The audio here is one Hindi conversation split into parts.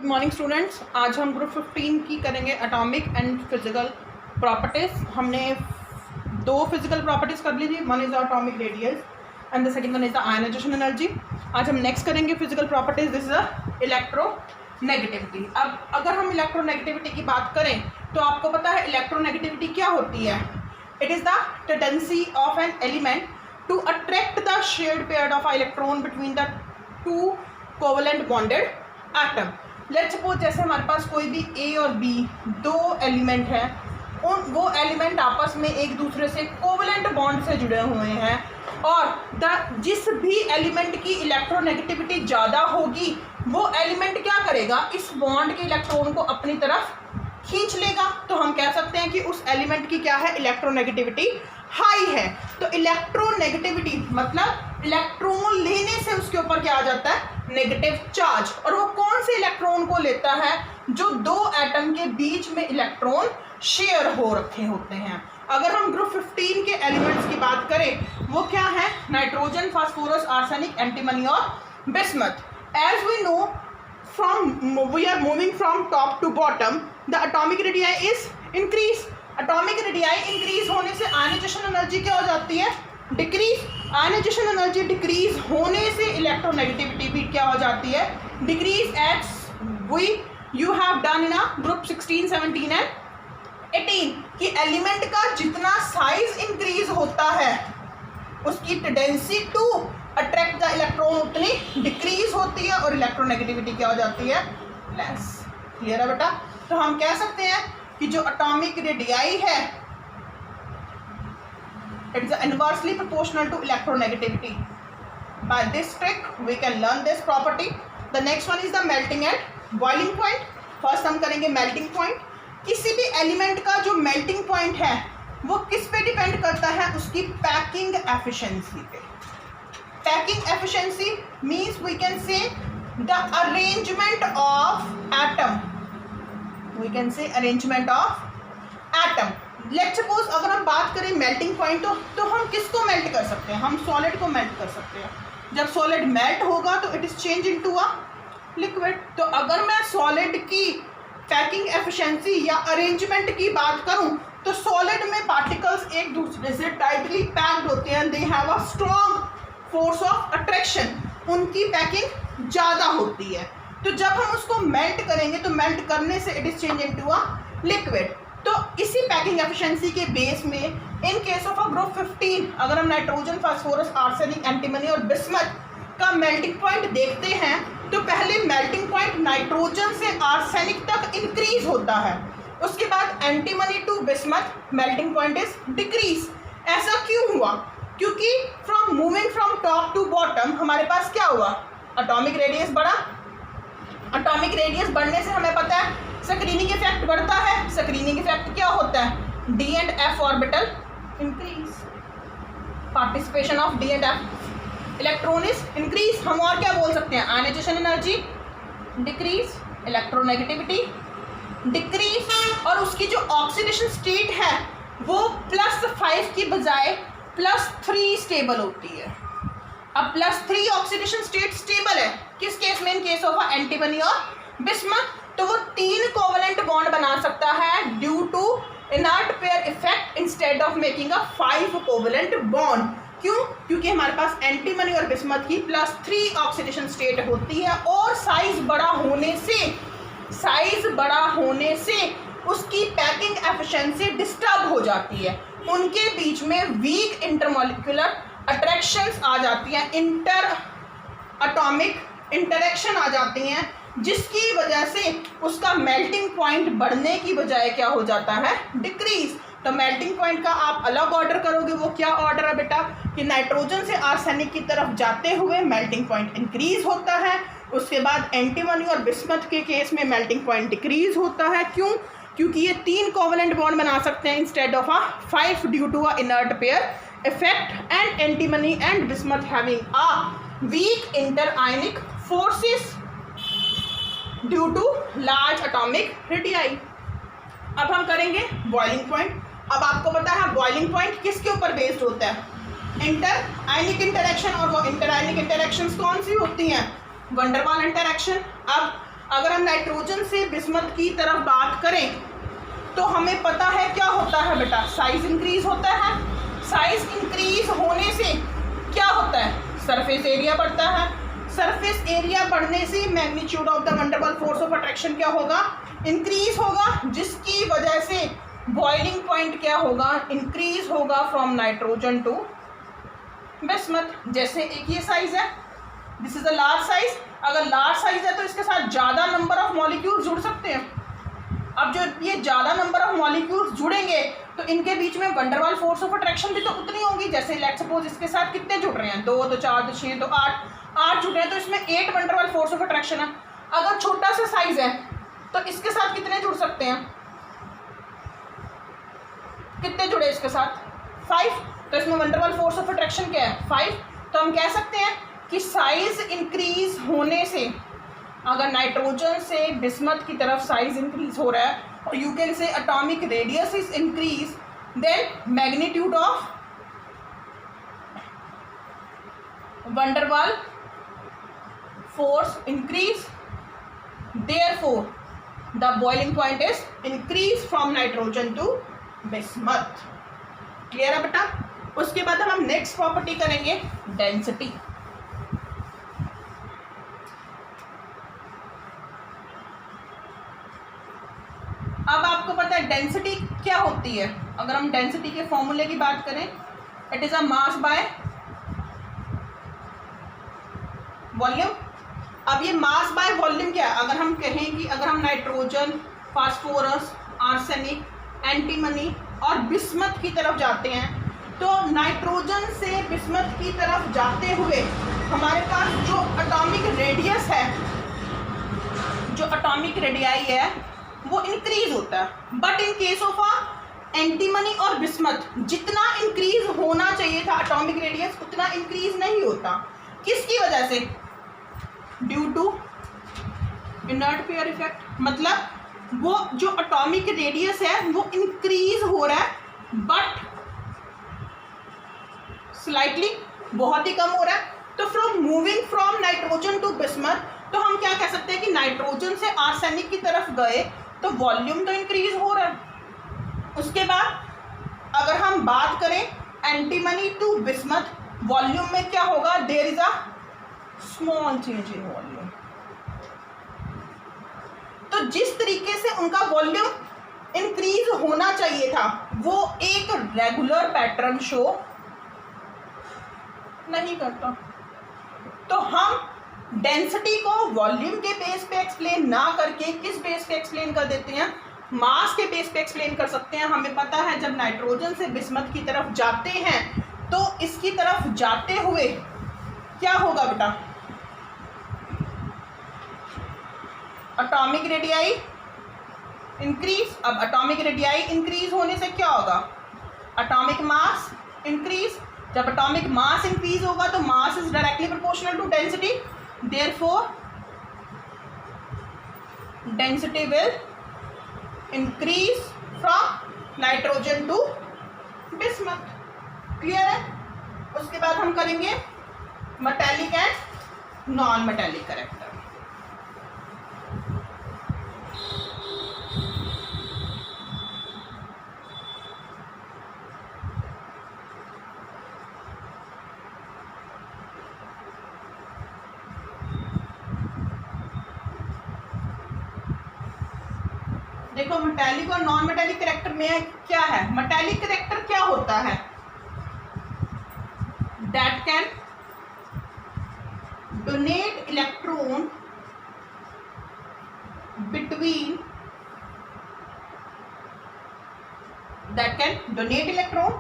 Good morning students. आज हम ग्रुप 15 की करेंगे एटॉमिक एंड फिजिकल प्रॉपर्टीज। हमने दो फिजिकल प्रॉपर्टीज कर ली थी, one is the atomic radius and the second one is the ionisation energy. आज हम नेक्स्ट करेंगे physical properties, this is the electronegativity. अब अगर हम इलेक्ट्रोनेगेटिविटी की बात करें तो आपको पता है इलेक्ट्रोनेगेटिविटी क्या होती है। It is the tendency of an element to attract the shared pair of electron between the two covalent bonded atom. Let's suppose जैसे हमारे पास कोई भी ए और बी दो एलिमेंट हैं, वो एलिमेंट आपस में एक दूसरे से कोवेलेंट बॉन्ड से जुड़े हुए हैं और जिस भी एलिमेंट की इलेक्ट्रोनेगेटिविटी ज़्यादा होगी वो एलिमेंट क्या करेगा, इस बॉन्ड के इलेक्ट्रॉन को अपनी तरफ खींच लेगा। तो हम कह सकते हैं कि उस एलिमेंट की क्या है, इलेक्ट्रोनेगेटिविटी हाई है। तो इलेक्ट्रोनेगेटिविटी मतलब इलेक्ट्रॉन लेने से उसके ऊपर क्या आ जाता है, नेगेटिव चार्ज। और वो कौन से इलेक्ट्रॉन को लेता है, जो दो एटम के बीच में इलेक्ट्रॉन शेयर हो रखे होते हैं। अगर हम ग्रुप 15 के एलिमेंट्स की बात करें वो क्या है, नाइट्रोजन, फास्फोरस, आर्सेनिक, एंटीमनी और bismuth. As we know we are moving from top to bottom, the atomic radii is increase. atomic radii increase होने से आयनाइजेशन एनर्जी क्या हो जाती है, डिक्रीज। आयनाइजेशन एनर्जी डिक्रीज होने से इलेक्ट्रोनेगेटिविटी भी क्या हो जाती है, decrease. As you have done in a group 16, 17 and 18 कि एलिमेंट का जितना साइज इंक्रीज होता है उसकी tendency to attract the electron उतनी डिक्रीज होती है और इलेक्ट्रोनेगेटिविटी क्या हो जाती है, लेस। क्लियर है बेटा। तो हम कह सकते हैं कि जो एटॉमिक रेडियाई है it is inversely proportional to electronegativity. By this trick we can learn this property. The next one is the melting and boiling point. First हम करेंगे मेल्टिंग पॉइंट। किसी भी एलिमेंट का जो मेल्टिंग पॉइंट है वो किस पे डिपेंड करता है, उसकी पैकिंग एफिशिएंसी पे। Packing efficiency means we can say the arrangement of atom, we can say arrangement of atom. Let's suppose अगर हम बात करें मेल्टिंग पॉइंट तो हम किसको मेल्ट कर सकते हैं, हम सॉलिड को मेल्ट कर सकते हैं। जब सॉलिड मेल्ट होगा तो it is change into a liquid. तो अगर मैं सॉलिड की पैकिंग एफिशिएंसी या अरेंजमेंट की बात करूं तो सॉलिड में पार्टिकल्स एक दूसरे से टाइटली पैक्ड होते हैं, they have a strong force of attraction, उनकी पैकिंग ज़्यादा होती है। तो जब हम उसको मेल्ट करेंगे तो मेल्ट करने से it is change into a liquid. तो इसी पैकिंग एफिशिएंसी के बेस में in case of a group 15 अगर हम नाइट्रोजन, फास्फोरस, आर्सेनिक, एंटीमनी और बिस्मथ का मेल्टिंग पॉइंट देखते हैं तो पहले मेल्टिंग पॉइंट नाइट्रोजन से आर्सेनिक तक इंक्रीज होता है, उसके बाद antimony to bismuth melting point is decrease. ऐसा क्यों हुआ, क्योंकि from moving from top to bottom हमारे पास क्या हुआ, एटॉमिक रेडियस बढ़ा। एटॉमिक रेडियस बढ़ने से हमें पता है स्क्रीनिंग इफेक्ट बढ़ता है। स्क्रीनिंग इफेक्ट क्या होता है, D and F orbital increase, participation of D and F electron is increase. हम और क्या बोल सकते हैं, ionisation energy decrease, electronegativity decrease और उसकी जो ऑक्सीडेशन स्टेट है वो +5 की बजाय +3 स्टेबल होती है। अब +3 ऑक्सीडेशन स्टेट स्टेबल है किस केस में, इन केस ऑफ एंटीमनी और बिस्मथ। तो वो 3 कोवेलेंट बॉन्ड बना सकता है due to inert pair effect instead of making a 5 covalent bond. क्यों, क्योंकि हमारे पास एंटीमनी और बिस्मथ की +3 ऑक्सीडेशन स्टेट होती है और साइज बड़ा होने से उसकी पैकिंग एफिशिएंसी डिस्टर्ब हो जाती है, उनके बीच में वीक इंटरमॉलिक्यूलर अट्रैक्शंस आ जाती हैं, इंटर एटॉमिक इंटरेक्शन आ जाती हैं, जिसकी वजह से उसका मेल्टिंग पॉइंट बढ़ने की बजाय क्या हो जाता है, डिक्रीज। तो मेल्टिंग पॉइंट का आप अलग ऑर्डर करोगे, वो क्या ऑर्डर है बेटा कि नाइट्रोजन से आर्सेनिक की तरफ जाते हुए मेल्टिंग पॉइंट इंक्रीज होता है, उसके बाद एंटीमनी और बिस्मथ के केस में मेल्टिंग पॉइंट डिक्रीज होता है। क्यों, क्योंकि ये 3 कोवेलेंट बॉन्ड बना सकते हैं instead of 5 due to a inert pair effect and antimony and bismuth having a weak inter ionic forces due to large atomic radii. अब हम करेंगे बॉइलिंग पॉइंट। अब आपको पता है बॉइलिंग पॉइंट किसके ऊपर बेस्ड होता है, इंटर आयनिक इंटरेक्शन। और वो इंटर आयनिक इंटरेक्शंस कौन सी होती हैं, वंडरवाल इंटरेक्शन। अब अगर हम नाइट्रोजन से बिस्मथ की तरफ बात करें तो हमें पता है क्या होता है बेटा, साइज इंक्रीज होता है। साइज इंक्रीज होने से क्या होता है, सरफेस एरिया बढ़ता है। सरफेस एरिया बढ़ने से magnitude of the van der Waals force of attraction क्या होगा, इंक्रीज होगा, जिसकी वजह से बॉइलिंग पॉइंट क्या होगा, इंक्रीज होगा फ्रॉम नाइट्रोजन टू बिस्मथ। जैसे एक ये साइज है, this is a large size. अगर लार्ज साइज है तो इसके साथ ज़्यादा नंबर ऑफ मॉलिक्यूल्स जुड़ सकते हैं। अब जो ये ज़्यादा नंबर ऑफ मॉलिक्यूल्स जुड़ेंगे तो इनके बीच में वंडरवॉल फोर्स ऑफ अट्रैक्शन भी तो उतनी होगी। जैसे लेट्स सपोज इसके साथ कितने जुड़ रहे हैं, 2 तो 4 तो 6 तो 8 जुड़ रहे हैं, तो इसमें 8 वंडरवॉल फोर्स ऑफ अट्रैक्शन है। अगर छोटा सा साइज है तो इसके साथ कितने जुड़ सकते हैं, कितने जुड़े इसके साथ, 5। तो इसमें वंडरवॉल फोर्स ऑफ अट्रैक्शन क्या है, 5। तो हम कह सकते हैं कि साइज इंक्रीज होने से, अगर नाइट्रोजन से बिस्मथ की तरफ साइज इंक्रीज हो रहा है और you can say atomic radius is increase, then magnitude of van der Waals force increase, therefore the boiling point is increase from nitrogen to bismuth. Clear है बेटा। उसके बाद हम नेक्स्ट प्रॉपर्टी करेंगे डेंसिटी। अब आपको पता है डेंसिटी क्या होती है। अगर हम डेंसिटी के फॉर्मूले की बात करें, it is a mass by volume. अब ये मास बाय वॉल्यूम क्या है, अगर हम कहें कि अगर हम नाइट्रोजन, फास्फोरस, आर्सेनिक, एंटीमनी और बिस्मथ की तरफ जाते हैं, तो नाइट्रोजन से बिस्मथ की तरफ जाते हुए हमारे पास जो एटॉमिक रेडियस है, जो एटॉमिक रेडियाई है, वो इंक्रीज होता है। But in case of antimony और बिस्मथ जितना इंक्रीज होना चाहिए था एटॉमिक रेडियस, उतना इंक्रीज नहीं होता। किसकी वजह से, due to inert pair effect. मतलब वो जो एटॉमिक रेडियस है वो इंक्रीज हो रहा है बट स्लाइटली, बहुत ही कम हो रहा है। तो from moving from nitrogen to bismuth, तो हम क्या कह सकते हैं कि नाइट्रोजन से आर्सेनिक की तरफ गए तो वॉल्यूम तो इंक्रीज हो रहा है। उसके बाद अगर हम बात करें एंटीमनी टू बिस्मथ, वॉल्यूम में क्या होगा, there is a small change in volume. तो जिस तरीके से उनका वॉल्यूम इंक्रीज होना चाहिए था वो एक रेगुलर पैटर्न शो नहीं करता। तो हम डेंसिटी को वॉल्यूम के बेस पे एक्सप्लेन ना करके किस बेस पे एक्सप्लेन कर देते हैं, मास के बेस पे एक्सप्लेन कर सकते हैं। हमें पता है जब नाइट्रोजन से बिस्मथ की तरफ जाते हैं तो इसकी तरफ जाते हुए क्या होगा बेटा, एटॉमिक रेडियाई इंक्रीज। अब एटॉमिक रेडियाई इंक्रीज होने से क्या होगा, एटॉमिक मास इंक्रीज। जब एटॉमिक मास इंक्रीज होगा तो mass is directly proportional to density, therefore density will increase from nitrogen to bismuth. Clear है। उसके बाद हम करेंगे metallic and non metallic character. देखो मेटालिक और नॉन मेटालिक कैरेक्टर में क्या है। मेटालिक कैरेक्टर क्या होता है, that can donate electron between, that can donate electron.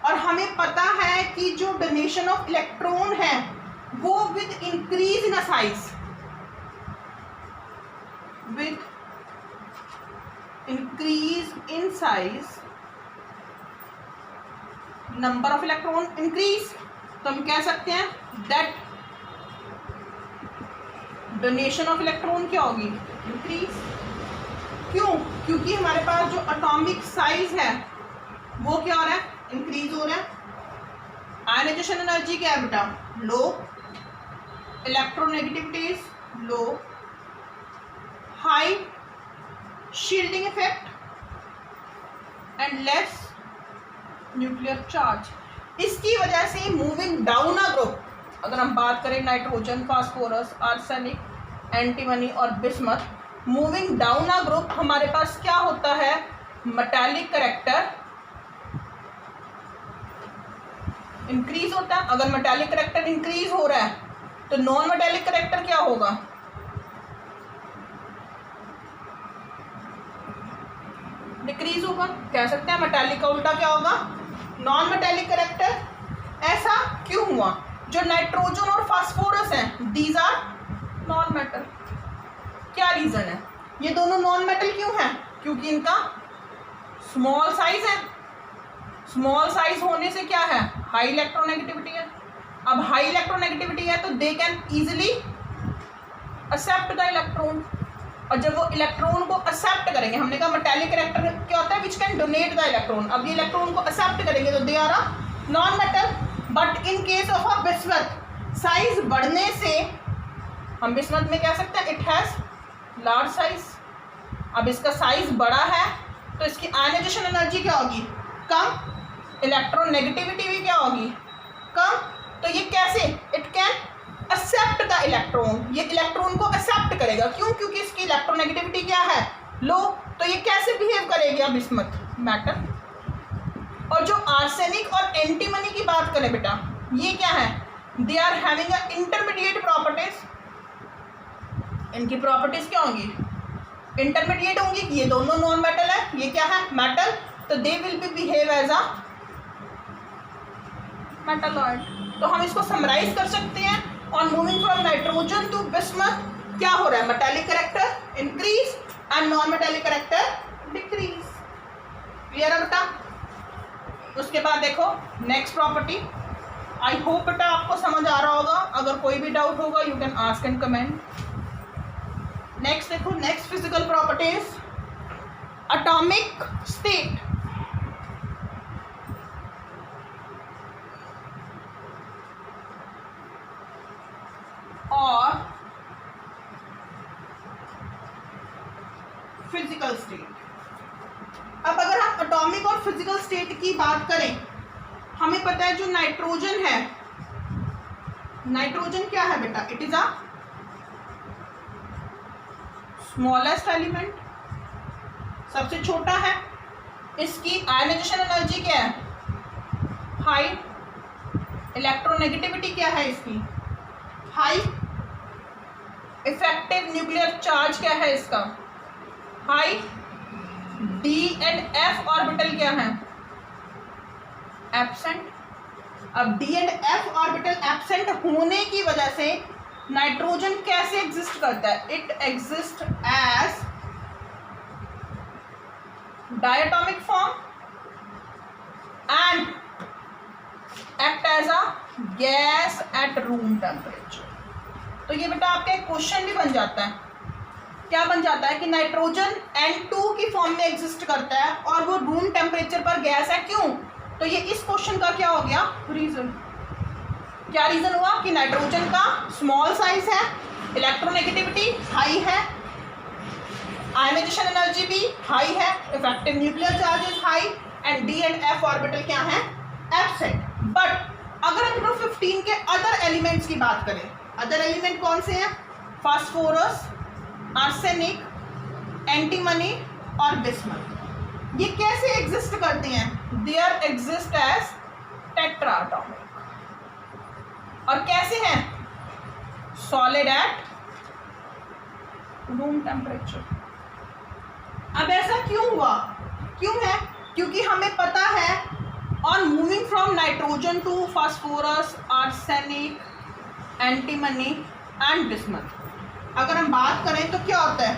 और हमें पता है कि जो डोनेशन ऑफ इलेक्ट्रॉन है वो with increase in size, with increase in size number of electron increase। तो हम कह सकते हैं that donation of electron क्या होगी, increase। क्यों, क्योंकि हमारे पास जो एटॉमिक साइज है वो क्या हो रहा है, इंक्रीज हो रहा है। आयनाइजेशन एनर्जी क्या है बेटा, low, electronegativity is low, high shielding effect and less nuclear charge. इसकी वजह से मूविंग डाउन अ ग्रुप, अगर हम बात करें नाइट्रोजन, फास्फोरस, आर्सेनिक, एंटीमनी और bismuth, moving down a group हमारे पास क्या होता है, मेटालिक कैरेक्टर इंक्रीज होता है। अगर मेटालिक कैरेक्टर इंक्रीज हो रहा है तो नॉन मेटालिक कैरेक्टर क्या होगा, डिक्रीज होगा। कह सकते हैं मेटालिक का उल्टा क्या होगा, नॉन मेटालिक कैरेक्टर। ऐसा क्यों हुआ, जो नाइट्रोजन और फास्फोरस हैं दीज आर नॉन मेटल। क्या रीजन है, ये दोनों नॉन मेटल क्यों हैं, क्योंकि इनका स्मॉल साइज है। स्मॉल साइज होने से क्या है, हाई इलेक्ट्रोनेगेटिविटी है। अब हाई इलेक्ट्रोनेगेटिविटी है तो they can easily accept the electron, और जब वो इलेक्ट्रॉन को एक्सेप्ट करेंगे, हमने कहा मेटालिक कैरेक्टर क्या होता है, which can donate the electron. अब ये इलेक्ट्रॉन को एक्सेप्ट करेंगे तो they are a non metal. But in case of a bismuth, size बढ़ने से हम बिस्मथ में कह सकते हैं इट हैज लार्ज साइज। अब इसका साइज बड़ा है तो इसकी आयनाइजेशन एनर्जी क्या होगी, कम, इलेक्ट्रोनेगेटिविटी भी क्या होगी, कम। तो ये कैसे, it can accept the electron, ये इलेक्ट्रॉन को एक्सेप्ट करेगा। क्यों, क्योंकि इसकी इलेक्ट्रोनेगेटिविटी क्या है, लो। तो ये कैसे बिहेव करेगा बिस्मथ, मेटल। और जो आर्सेनिक और एंटीमनी की बात करें बेटा, ये क्या है, they are having a intermediate properties. इनकी प्रॉपर्टीज क्या होंगी, इंटरमीडिएट होंगी। ये दोनों नॉन मेटल है, ये क्या है, मेटल। तो they will be behave as a metalloid. तो हम इसको समराइज कर सकते हैं, on moving from nitrogen to bismuth क्या हो रहा है, metallic character increase and non metallic character decrease. Clear है बेटा। उसके बाद देखो नेक्स्ट प्रॉपर्टी, आई होप बेटा आपको समझ आ रहा होगा। अगर कोई भी डाउट होगा you can ask and comment. Next देखो, next physical properties, atomic state. और फिजिकल स्टेट। अब अगर हम एटॉमिक और फिजिकल स्टेट की बात करें, हमें पता है जो नाइट्रोजन है, नाइट्रोजन क्या है बेटा, it is a smallest element, सबसे छोटा है। इसकी आयनाइजेशन एनर्जी क्या है, हाई। इलेक्ट्रोनेगेटिविटी क्या है इसकी, हाई। इफेक्टिव न्यूक्लियर चार्ज क्या है इसका, high. D and F orbital क्या है, एब्सेंट। अब D and F orbital absent होने की वजह से नाइट्रोजन कैसे एग्जिस्ट करता है, it exist as diatomic form and act as a gas at room temperature. तो ये बेटा आपका एक क्वेश्चन भी बन जाता है, क्या बन जाता है कि नाइट्रोजन N2 की फॉर्म में एग्जिस्ट करता है और वो रूम टेम्परेचर पर गैस है, क्यों। तो ये इस क्वेश्चन का क्या हो गया रीजन, क्या रीजन हुआ कि नाइट्रोजन का स्मॉल साइज है, इलेक्ट्रोनेगेटिविटी हाई है, आयनाइजेशन एनर्जी भी हाई है, effective nuclear charge is high and D and F orbital क्या है, एब्सेंट। बट अगर हम ग्रुप 15 के अदर एलिमेंट्स की बात करें, अदर एलिमेंट कौन से हैं, फास्फोरस, आर्सेनिक, एंटीमनी और बिस्मथ, ये कैसे एग्जिस्ट करते हैं, दे आर एग्जिस्ट एज टेट्राटॉमिक। और कैसे हैं, सॉलिड एट रूम टेम्परेचर। अब ऐसा क्यों हुआ, क्यों है, क्योंकि हमें पता है on moving from nitrogen to phosphorus, arsenic, antimony and bismuth, अगर हम बात करें तो क्या होता है,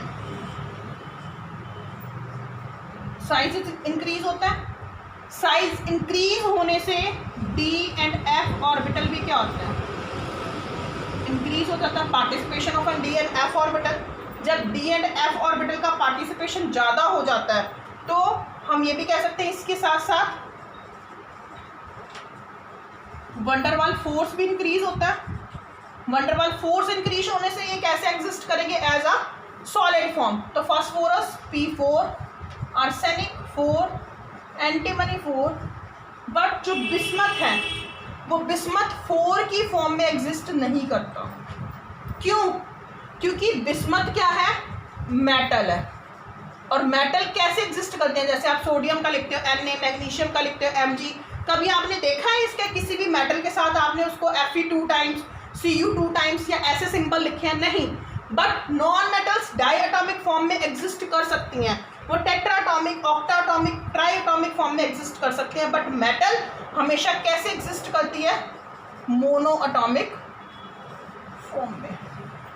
साइज इंक्रीज होता है। साइज इंक्रीज होने से डी एंड एफ ऑर्बिटल भी क्या होता है, इंक्रीज होता था, participation of an D and F orbital. जब डी एंड एफ ऑर्बिटल का पार्टिसिपेशन ज़्यादा हो जाता है तो हम ये भी कह सकते हैं इसके साथ साथ वंडरवाल फोर्स भी इंक्रीज होता है। वंडरवाल फोर्स इंक्रीज होने से ये कैसे एग्जिस्ट करेंगे, एज अ सॉलिड फॉर्म, तो phosphorus P4, arsenic 4, antimony 4, but जो बिस्मथ है वो बिस्मथ 4 की फॉर्म में एग्जिस्ट नहीं करता। क्यों? क्योंकि बिस्मथ क्या है? मेटल है, और मेटल कैसे एग्जिस्ट करते हैं? जैसे आप सोडियम का लिखते हो Na, मैग्नीशियम का लिखते हो Mg, कभी आपने देखा है इसके किसी भी मेटल के साथ आपने उसको Fe2 टाइम्स, Cu2 टाइम्स या ऐसे सिंबल लिखे हैं? नहीं। But non metals diatomic form में एग्जिस्ट कर सकती हैं, वो टेट्राटॉमिक, ऑक्टाटॉमिक, ट्राइटॉमिक फॉर्म में एग्जिस्ट कर सकते हैं, बट मेटल हमेशा कैसे एग्जिस्ट करती है? मोनो एटॉमिक फॉर्म में।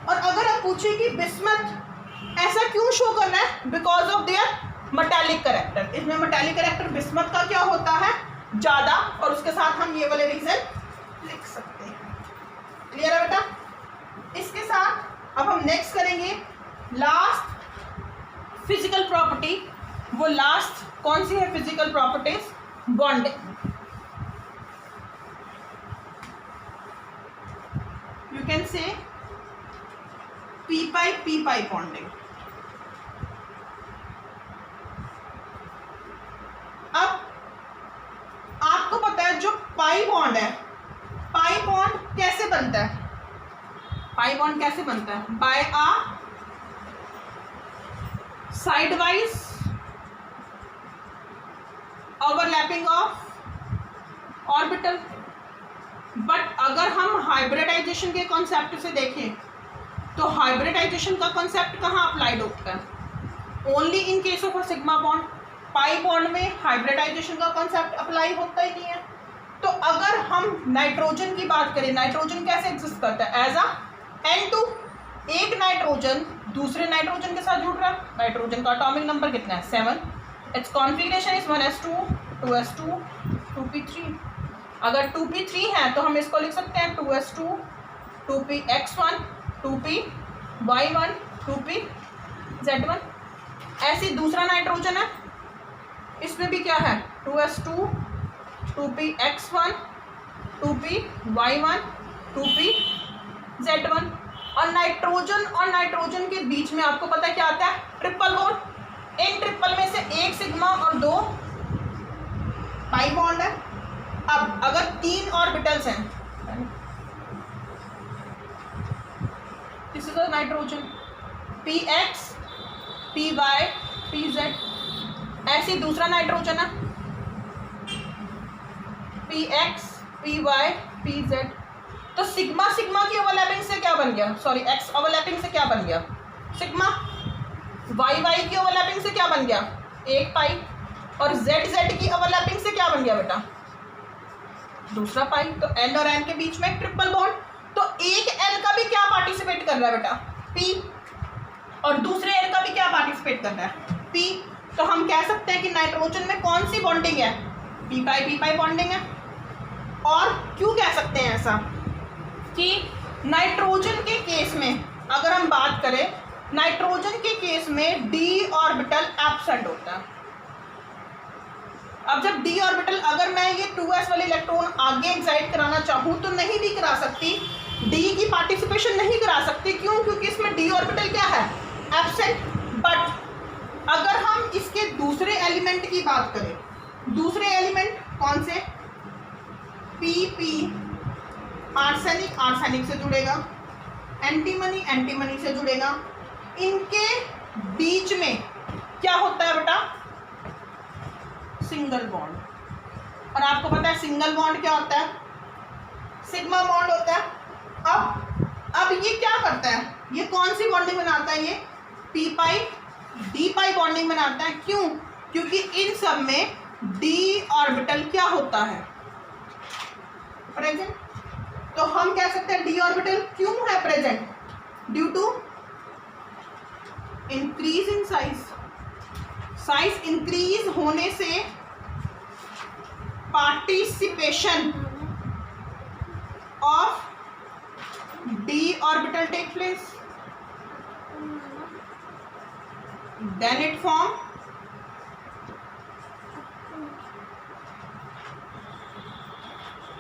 और अगर आप पूछे कि बिस्मथ ऐसा क्यों शो कर रहा है? Because of their metallic character. इसमें मेटालिक करेक्टर बिस्मथ का क्या होता है? ज़्यादा, और उसके साथ हम ये वाले रीजन लिख सकते हैं। क्लियर है बेटा? इसके साथ अब हम नेक्स्ट करेंगे लास्ट फिजिकल प्रॉपर्टी। वो लास्ट कौन सी है physical properties? Bonding. You can से p-pi बॉन्डिंग। अब आपको पता है जो पाई बॉन्ड है, पाई बॉन्ड कैसे बनता है? पाई बॉन्ड कैसे बनता है? By a side wise overlapping of orbital. But अगर हम हाइब्रिडाइजेशन के कॉन्सेप्ट से देखें तो हाइब्रिडाइजेशन का कॉन्सेप्ट कहाँ अप्लाइड होता है? Only in case of a sigma bond. Pi bond में हाइब्रिडाइजेशन का कॉन्सेप्ट अप्लाई होता ही नहीं है। तो अगर हम नाइट्रोजन की बात करें, नाइट्रोजन कैसे एग्जिस्ट करता है? As a N2। एक नाइट्रोजन दूसरे नाइट्रोजन के साथ जुड़ रहा है। नाइट्रोजन का एटॉमिक नंबर कितना है? 7। It's configuration is 1s2, 2s2, 2p3। अगर 2p3 है तो हम इसको लिख सकते हैं 2s2, 2px1, 2py1, 2pz1। ऐसी दूसरा नाइट्रोजन है, इसमें भी क्या है? 2s2, 2px1, 2py1, 2pz1। और नाइट्रोजन के बीच में आपको पता है क्या आता है? Triple bond. इन ट्रिपल में से एक सिग्मा और 2 पाई बॉन्ड है। अब अगर 3 ऑर्बिटल्स हैं, this is a nitrogen, px, py, pz। ऐसी दूसरा नाइट्रोजन है, px, py, pz। तो सिग्मा सिग्मा की ओवरलैपिंग से क्या बन गया? सॉरी, एक्स ओवरलैपिंग से क्या बन गया? सिग्मा। वाई वाई की ओवरलैपिंग से क्या बन गया? 1 पाई। और जेड जेड की ओवरलैपिंग से क्या बन गया बेटा? दूसरा पाई। तो एन और एन के बीच में ट्रिपल बॉन्ड। तो एक एन का भी क्या पार्टिसिपेट कर रहा है बेटा? पी। और दूसरे एन का भी क्या पार्टिसिपेट कर रहा है? पी। तो हम कह सकते हैं कि नाइट्रोजन में कौन सी बॉन्डिंग है? पी पाई बॉन्डिंग है। और क्यों कह सकते हैं ऐसा कि नाइट्रोजन के केस में अगर हम बात करें, नाइट्रोजन के केस में डी ऑर्बिटल एब्सेंट होता है। अब जब डी ऑर्बिटल, अगर मैं ये 2s वाले इलेक्ट्रॉन आगे एक्साइट कराना चाहूँ तो नहीं भी करा सकती, डी की पार्टिसिपेशन नहीं करा सकती। क्यों? क्योंकि इसमें डी ऑर्बिटल क्या है? एब्सेंट। बट अगर हम इसके दूसरे एलिमेंट की बात करें, दूसरे एलिमेंट कौन से? पी आर्सेनिक से जुड़ेगा, एंटीमनी से जुड़ेगा। इनके बीच में क्या होता है बेटा? Single bond. और आपको पता है सिंगल बॉन्ड क्या होता है? सिग्मा बॉन्ड होता है। अब ये क्या करता है? ये कौन सी बॉन्डिंग बनाता है? ये P pi D pi bonding बनाता है। क्यों? क्योंकि इन सब में डी ऑर्बिटल क्या होता है? प्रेजेंट। तो हम कह सकते हैं डी ऑर्बिटल क्यों है present? Due to increase in size. Size increase होने से participation of D orbital take place, then it form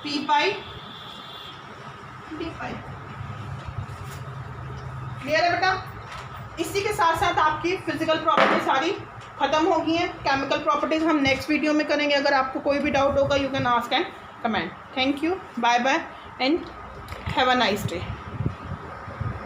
P pi D pi. Clear है बेटा? इसी के साथ साथ आपकी फिजिकल प्रॉपर्टी सारी ख़त्म हो गई हैं। केमिकल प्रॉपर्टीज़ हम नेक्स्ट वीडियो में करेंगे। अगर आपको कोई भी डाउट होगा you can ask and comment. Thank you, bye bye and have a nice day.